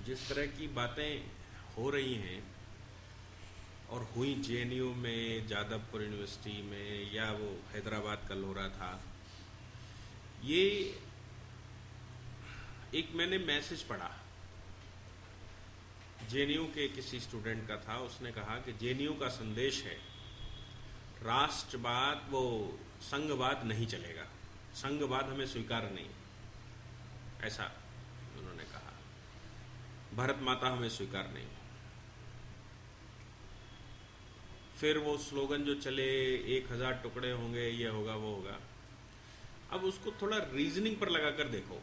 जिस तरह की बातें हो रही हैं और हुई जेएनयू में, जादवपुर यूनिवर्सिटी में, या वो हैदराबाद कल हो रहा था, ये एक मैंने मैसेज पढ़ा जेएनयू के किसी स्टूडेंट का था। उसने कहा कि जेएनयू का संदेश है राष्ट्रवाद, वो संघवाद नहीं चलेगा, संघवाद हमें स्वीकार नहीं, ऐसा उन्होंने कहा। भारत माता हमें स्वीकार नहीं। फिर वो स्लोगन जो चले 1000 टुकड़े होंगे, ये होगा वो होगा। अब उसको थोड़ा रीजनिंग पर लगाकर देखो।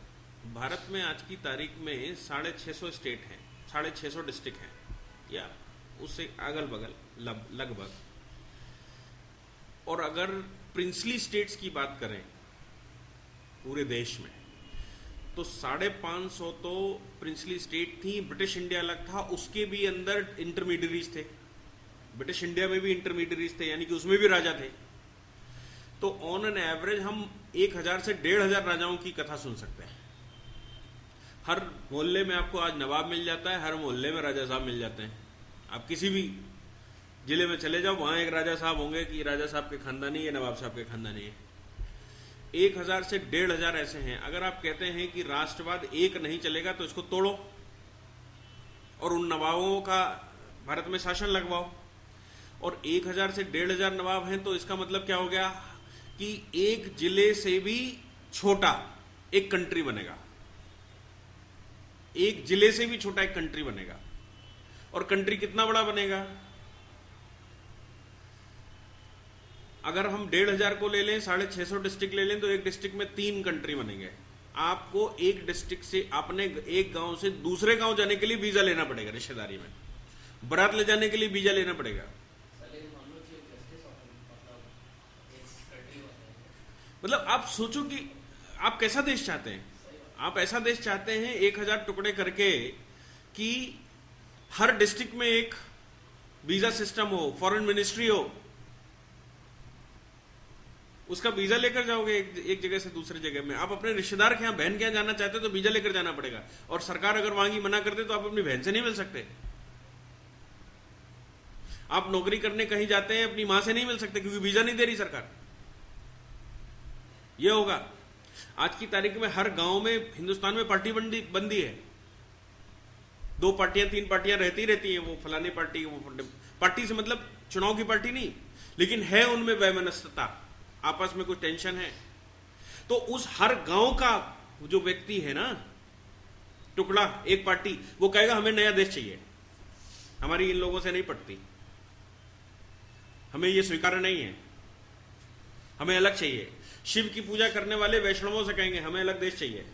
भारत में आज की तारीख में 650 स्टेट हैं, 650 डिस्ट्रिक्ट हैं, या उससे अगल बगल लगभग। और अगर प्रिंसली स्टेट्स की बात करें पूरे देश में, तो 550 तो प्रिंसली स्टेट थी। ब्रिटिश इंडिया अलग था, उसके भी अंदर इंटरमीडियरीज थे। ब्रिटिश इंडिया में भी इंटरमीडियरीज थे, यानी कि उसमें भी राजा थे। तो ऑन एन एवरेज हम 1000 से 1500 राजाओं की कथा सुन सकते हैं। हर मोहल्ले में आपको आज नवाब मिल जाता है, हर मोहल्ले में राजा साहब मिल जाते हैं। आप किसी भी जिले में चले जाओ, वहां एक राजा साहब होंगे कि राजा साहब के खानदानी है, नवाब साहब के खानदानी है। 1000 से 1500 ऐसे हैं। अगर आप कहते हैं कि राष्ट्रवाद एक नहीं चलेगा, तो इसको तोड़ो और उन नवाबों का भारत में शासन लगवाओ। और 1000 से 1500 नवाब हैं, तो इसका मतलब क्या हो गया कि एक जिले से भी छोटा एक कंट्री बनेगा, एक जिले से भी छोटा एक कंट्री बनेगा। और कंट्री कितना बड़ा बनेगा? अगर हम 1500 को ले लें, 650 डिस्ट्रिक्ट ले लें, तो एक डिस्ट्रिक्ट में 3 कंट्री बनेंगे। आपको एक डिस्ट्रिक्ट से, अपने एक गांव से दूसरे गांव जाने के लिए वीजा लेना पड़ेगा, रिश्तेदारी में बारात ले जाने के लिए वीजा लेना पड़ेगा। मतलब आप सोचो कि आप कैसा देश चाहते हैं। आप ऐसा देश चाहते हैं 1000 टुकड़े करके कि हर डिस्ट्रिक्ट में एक वीजा सिस्टम हो, फॉरेन मिनिस्ट्री हो, उसका वीजा लेकर जाओगे एक जगह से दूसरी जगह में। आप अपने रिश्तेदार के यहां, बहन के यहां जाना चाहते हो तो वीजा लेकर जाना पड़ेगा। और सरकार अगर वहां की मना कर दे तो आप अपनी बहन से नहीं मिल सकते। आप नौकरी करने कहीं जाते हैं, अपनी मां से नहीं मिल सकते क्योंकि वीजा नहीं दे रही सरकार। यह होगा। आज की तारीख में हर गांव में हिंदुस्तान में पार्टी बंदी है। 2 पार्टियां 3 पार्टियां रहती हैं। वो फलानी पार्टी, वो पार्टी से मतलब चुनाव की पार्टी नहीं, लेकिन है उनमें वैमनस्यता, आपस में कुछ टेंशन है। तो उस हर गांव का जो व्यक्ति है ना, टुकड़ा, एक पार्टी, वो कहेगा हमें नया देश चाहिए, हमारी इन लोगों से नहीं पटती, हमें ये स्वीकार नहीं है, हमें अलग चाहिए। शिव की पूजा करने वाले वैष्णवों से कहेंगे हमें अलग देश चाहिए,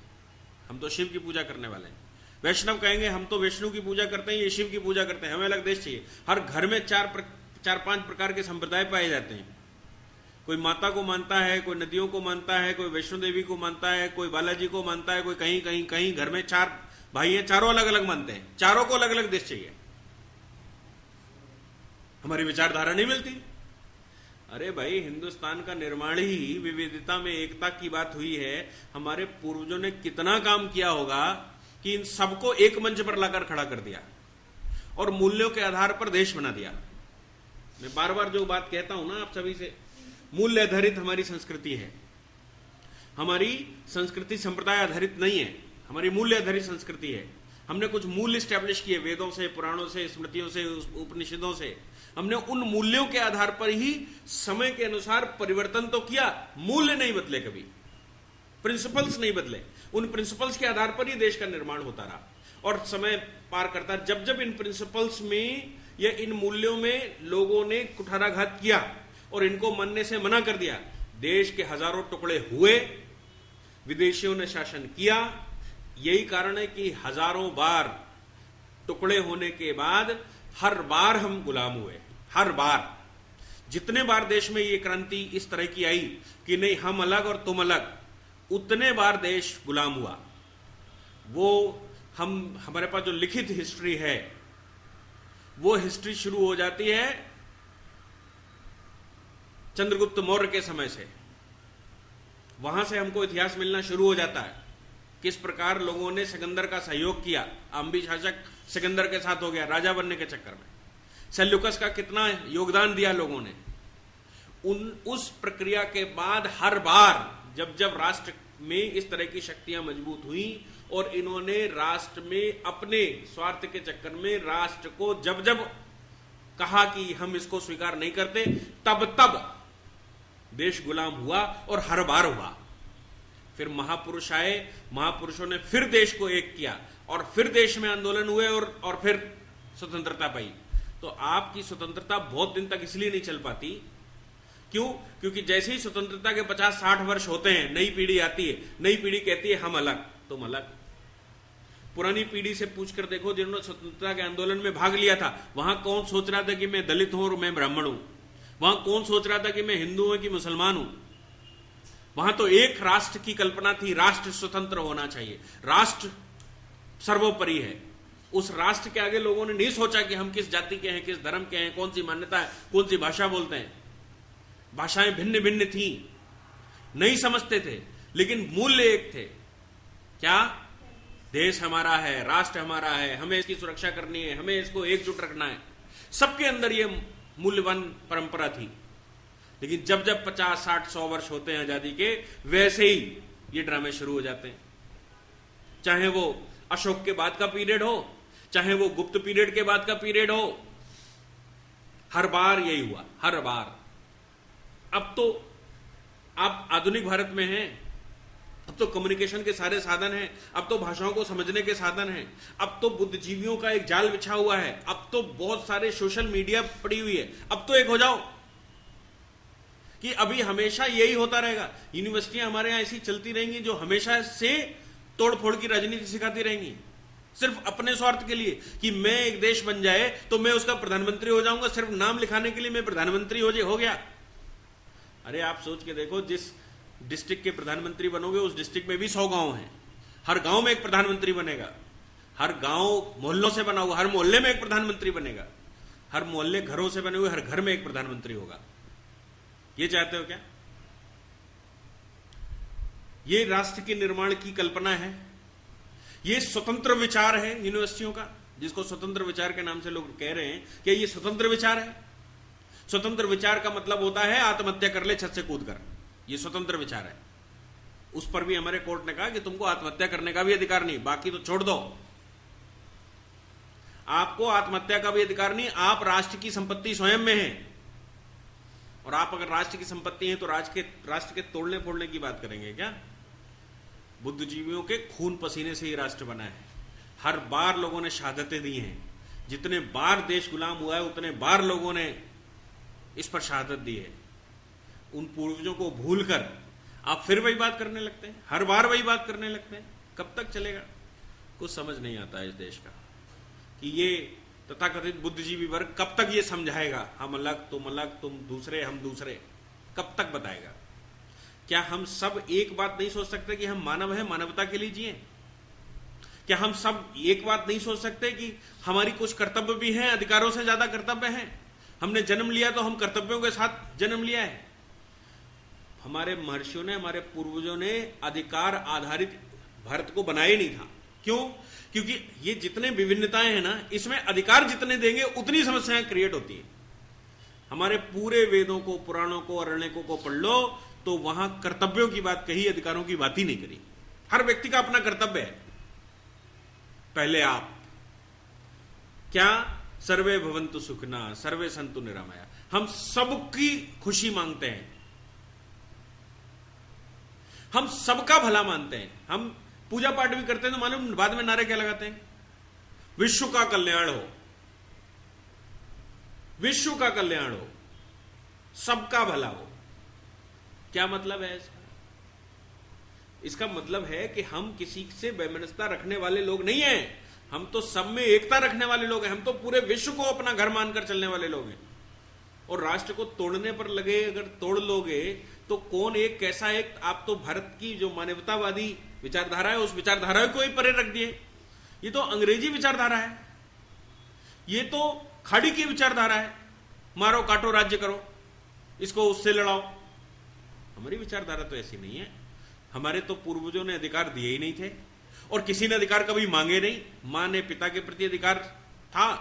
हम तो शिव की पूजा करने वाले हैं। वैष्णव कहेंगे हम तो विष्णु की पूजा करते हैं, ये शिव की पूजा करते हैं, हमें अलग देश चाहिए। हर घर में 4-5 प्रकार के संप्रदाय पाए जाते हैं। कोई माता को मानता है, कोई नदियों को मानता है, कोई वैष्णो देवी को मानता है, कोई बालाजी को मानता है, कोई कहीं घर में 4 भाई हैं, चारों अलग अलग मानते हैं। चारों को अलग अलग देश चाहिए। हमारी विचारधारा नहीं मिलती। अरे भाई, हिंदुस्तान का निर्माण ही विविधता में एकता की बात हुई है। हमारे पूर्वजों ने कितना काम किया होगा कि इन सबको एक मंच पर लाकर खड़ा कर दिया और मूल्यों के आधार पर देश बना दिया। मैं बार बार जो बात कहता हूं ना आप सभी से, मूल्य आधारित हमारी संस्कृति है। हमारी संस्कृति संप्रदाय आधारित नहीं है, हमारी मूल्य आधारित संस्कृति है। हमने कुछ मूल्य स्टैब्लिश किए, वेदों से, पुराणों से, स्मृतियों से, उपनिषदों से। हमने उन मूल्यों के आधार पर ही समय के अनुसार परिवर्तन तो किया, मूल्य नहीं बदले, कभी प्रिंसिपल्स नहीं बदले। उन प्रिंसिपल्स के आधार पर ही देश का निर्माण होता रहा और समय पार करता। जब जब इन प्रिंसिपल्स में या इन मूल्यों में लोगों ने कुठाराघात किया और इनको मानने से मना कर दिया, देश के हजारों टुकड़े हुए, विदेशियों ने शासन किया। यही कारण है कि हजारों बार टुकड़े होने के बाद हर बार हम गुलाम हुए। हर बार, जितने बार देश में ये क्रांति इस तरह की आई कि नहीं हम अलग और तुम अलग, उतने बार देश गुलाम हुआ। वो हमारे पास जो लिखित हिस्ट्री है, वो हिस्ट्री शुरू हो जाती है चंद्रगुप्त मौर्य के समय से। वहां से हमको इतिहास मिलना शुरू हो जाता है। किस प्रकार लोगों ने सिकंदर का सहयोग किया, अम्बी शासक सिकंदर के साथ हो गया राजा बनने के चक्कर में, सेल्यूकस का कितना योगदान दिया लोगों ने। उस प्रक्रिया के बाद हर बार जब जब राष्ट्र में इस तरह की शक्तियां मजबूत हुई और इन्होंने राष्ट्र में अपने स्वार्थ के चक्कर में राष्ट्र को जब जब कहा कि हम इसको स्वीकार नहीं करते, तब तब देश गुलाम हुआ और हर बार हुआ। फिर महापुरुष आए, महापुरुषों ने फिर देश को एक किया और फिर देश में आंदोलन हुए और फिर स्वतंत्रता पाई। तो आपकी स्वतंत्रता बहुत दिन तक इसलिए नहीं चल पाती, क्यों? क्योंकि जैसे ही स्वतंत्रता के 50-60 वर्ष होते हैं, नई पीढ़ी आती है, नई पीढ़ी कहती है हम अलग तुम अलग। पुरानी पीढ़ी से पूछकर देखो जिन्होंने स्वतंत्रता के आंदोलन में भाग लिया था, वहां कौन सोच रहा था कि मैं दलित हूं और मैं ब्राह्मण हूं? वहां कौन सोच रहा था कि मैं हिंदू हूं कि मुसलमान हूं? वहां तो एक राष्ट्र की कल्पना थी, राष्ट्र स्वतंत्र होना चाहिए, राष्ट्र सर्वोपरि है। उस राष्ट्र के आगे लोगों ने नहीं सोचा कि हम किस जाति के हैं, किस धर्म के हैं, कौन सी मान्यता है, कौन सी भाषा बोलते हैं। भाषाएं भिन्न भिन्न थी, नहीं समझते थे, लेकिन मूल्य एक थे। क्या? देश हमारा है, राष्ट्र हमारा है, हमें इसकी सुरक्षा करनी है, हमें इसको एकजुट रखना है। सबके अंदर यह मूल्यवान परंपरा थी। लेकिन जब जब 50-60-100 वर्ष होते हैं आजादी के, वैसे ही ये ड्रामे शुरू हो जाते हैं। चाहे वो अशोक के बाद का पीरियड हो, चाहे वो गुप्त पीरियड के बाद का पीरियड हो, हर बार यही हुआ, हर बार। अब तो आप आधुनिक भारत में हैं, अब तो कम्युनिकेशन के सारे साधन हैं, अब तो भाषाओं को समझने के साधन हैं, अब तो बुद्धिजीवियों का एक जाल बिछा हुआ है, अब तो बहुत सारे सोशल मीडिया पड़ी हुई है। अब तो एक हो जाओ कि अभी हमेशा यही होता रहेगा। यूनिवर्सिटियां हमारे यहां ऐसी चलती रहेंगी जो हमेशा से तोड़फोड़ की राजनीति सिखाती रहेंगी, सिर्फ अपने स्वार्थ के लिए कि मैं एक देश बन जाए तो मैं उसका प्रधानमंत्री हो जाऊंगा, सिर्फ नाम लिखाने के लिए मैं प्रधानमंत्री हो गया। अरे आप सोच के देखो, जिस डिस्ट्रिक्ट के प्रधानमंत्री बनोगे उस डिस्ट्रिक्ट में भी 100 गांव हैं, हर गांव में एक प्रधानमंत्री बनेगा, हर गांव मोहल्लों से बना हुआ, हर मोहल्ले में एक प्रधानमंत्री बनेगा, हर मोहल्ले घरों से बने हुए, हर घर में एक प्रधानमंत्री होगा। ये चाहते हो क्या? ये राष्ट्र के निर्माण की कल्पना है, ये स्वतंत्र विचार है यूनिवर्सिटियों का, जिसको स्वतंत्र विचार के नाम से लोग कह रहे हैं। क्या ये स्वतंत्र विचार है? स्वतंत्र विचार का मतलब होता है आत्महत्या कर ले छत से कूद कर, ये स्वतंत्र विचार है। उस पर भी हमारे कोर्ट ने कहा कि तुमको आत्महत्या करने का भी अधिकार नहीं, बाकी तो छोड़ दो, आपको आत्महत्या का भी अधिकार नहीं। आप राष्ट्र की संपत्ति स्वयं में है, और आप अगर राष्ट्र की संपत्ति है तो राष्ट्र के तोड़ने फोड़ने की बात करेंगे क्या? बुद्धिजीवियों के खून पसीने से ही राष्ट्र बना है। हर बार लोगों ने शहादतें दी हैं, जितने बार देश गुलाम हुआ है उतने बार लोगों ने इस पर शहादत दी है। उन पूर्वजों को भूलकर आप फिर वही बात करने लगते हैं, हर बार वही बात करने लगते हैं। कब तक चलेगा? कुछ समझ नहीं आता इस देश का कि ये तथाकथित बुद्धिजीवी वर्ग कब तक ये समझाएगा हम अलग तुम दूसरे हम दूसरे, कब तक बताएगा? क्या हम सब एक बात नहीं सोच सकते कि हम मानव हैं, मानवता के लिए जिए? क्या हम सब एक बात नहीं सोच सकते कि हमारी कुछ कर्तव्य भी हैं, अधिकारों से ज्यादा कर्तव्य हैं? हमने जन्म लिया तो हम कर्तव्यों के साथ जन्म लिया है। हमारे महर्षियों ने, हमारे पूर्वजों ने अधिकार आधारित भारत को बनाया ही नहीं था। क्यों? क्योंकि ये जितने विभिन्नताएं हैं ना, इसमें अधिकार जितने देंगे उतनी समस्याएं क्रिएट होती है। हमारे पूरे वेदों को, पुराणों को, अरण्यकों को पढ़ लो तो वहां कर्तव्यों की बात कही, अधिकारों की बात ही नहीं करी। हर व्यक्ति का अपना कर्तव्य है। पहले आप क्या? सर्वे भवन्तु सुखिना सर्वे सन्तु निरामया। हम सबकी खुशी मांगते हैं, हम सबका भला मानते हैं। हम पूजा पाठ भी करते हैं तो मालूम बाद में नारे क्या लगाते हैं? विश्व का कल्याण हो, विश्व का कल्याण हो, सबका भला हो। क्या मतलब है इसका? इसका मतलब है कि हम किसी से वैमनस्यता रखने वाले लोग नहीं हैं, हम तो सब में एकता रखने वाले लोग हैं। हम तो पूरे विश्व को अपना घर मानकर चलने वाले लोग हैं। और राष्ट्र को तोड़ने पर लगे, अगर तोड़ लोगे तो कौन एक कैसा एक, आप तो भारत की जो मानवतावादी विचारधारा है उस विचारधारा को ही परे रख दिए। ये तो अंग्रेजी विचारधारा है, ये तो खाड़ी की विचारधारा है, मारो काटो राज्य करो, इसको उससे लड़ाओ। हमारी विचारधारा तो ऐसी नहीं है। हमारे तो पूर्वजों ने अधिकार दिए ही नहीं थे। और किसी ने अधिकार कभी मांगे नहीं। मां ने पिता के प्रति अधिकार था,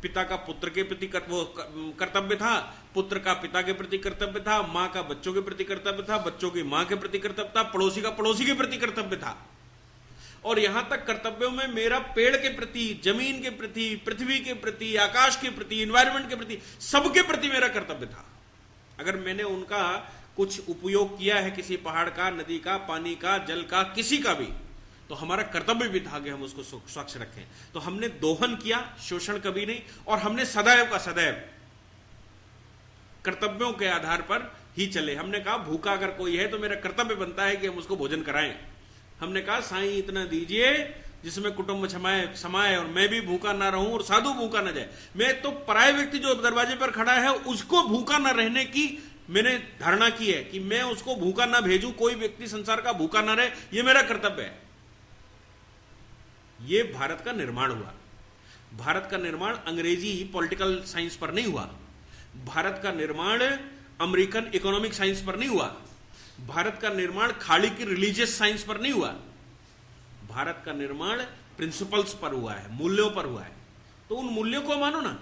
पिता का पुत्र के प्रति कर्तव्य था, पुत्र का पिता के प्रति कर्तव्य था, मां का बच्चों के प्रति कर्तव्य था, बच्चों की मां के प्रति कर्तव्य था, पड़ोसी का पड़ोसी के प्रति कर्तव्य था। और यहां तक कर्तव्यों में मेरा पेड़ के प्रति, जमीन के प्रति, पृथ्वी के प्रति, आकाश के प्रति, एनवायरमेंट के प्रति, सबके प्रति मेरा कर्तव्य था। अगर मैंने उनका कुछ उपयोग किया है, किसी पहाड़ का, नदी का, पानी का, जल का, किसी का भी, तो हमारा कर्तव्य भी था कि हम उसको स्वच्छ रखें। तो हमने दोहन किया, शोषण कभी नहीं, और हमने सदैव का सदैव कर्तव्यों के आधार पर ही चले। हमने कहा भूखा अगर कोई है तो मेरा कर्तव्य बनता है कि हम उसको भोजन कराएं। हमने कहा साईं इतना दीजिए जिसमें कुटुंब समाए और मैं भी भूखा ना रहूं और साधु भूखा ना जाए। मैं तो पराये व्यक्ति जो दरवाजे पर खड़ा है उसको भूखा ना रहने की मैंने धारणा की है कि मैं उसको भूखा ना भेजूं, कोई व्यक्ति संसार का भूखा ना रहे, यह मेरा कर्तव्य है। यह भारत का निर्माण हुआ। भारत का निर्माण अंग्रेजी पॉलिटिकल साइंस पर नहीं हुआ, भारत का निर्माण अमेरिकन इकोनॉमिक साइंस पर नहीं हुआ, भारत का निर्माण खाड़ी की रिलीजियस साइंस पर नहीं हुआ, भारत का निर्माण प्रिंसिपल्स पर हुआ है, मूल्यों पर हुआ है। तो उन मूल्यों को मानो ना।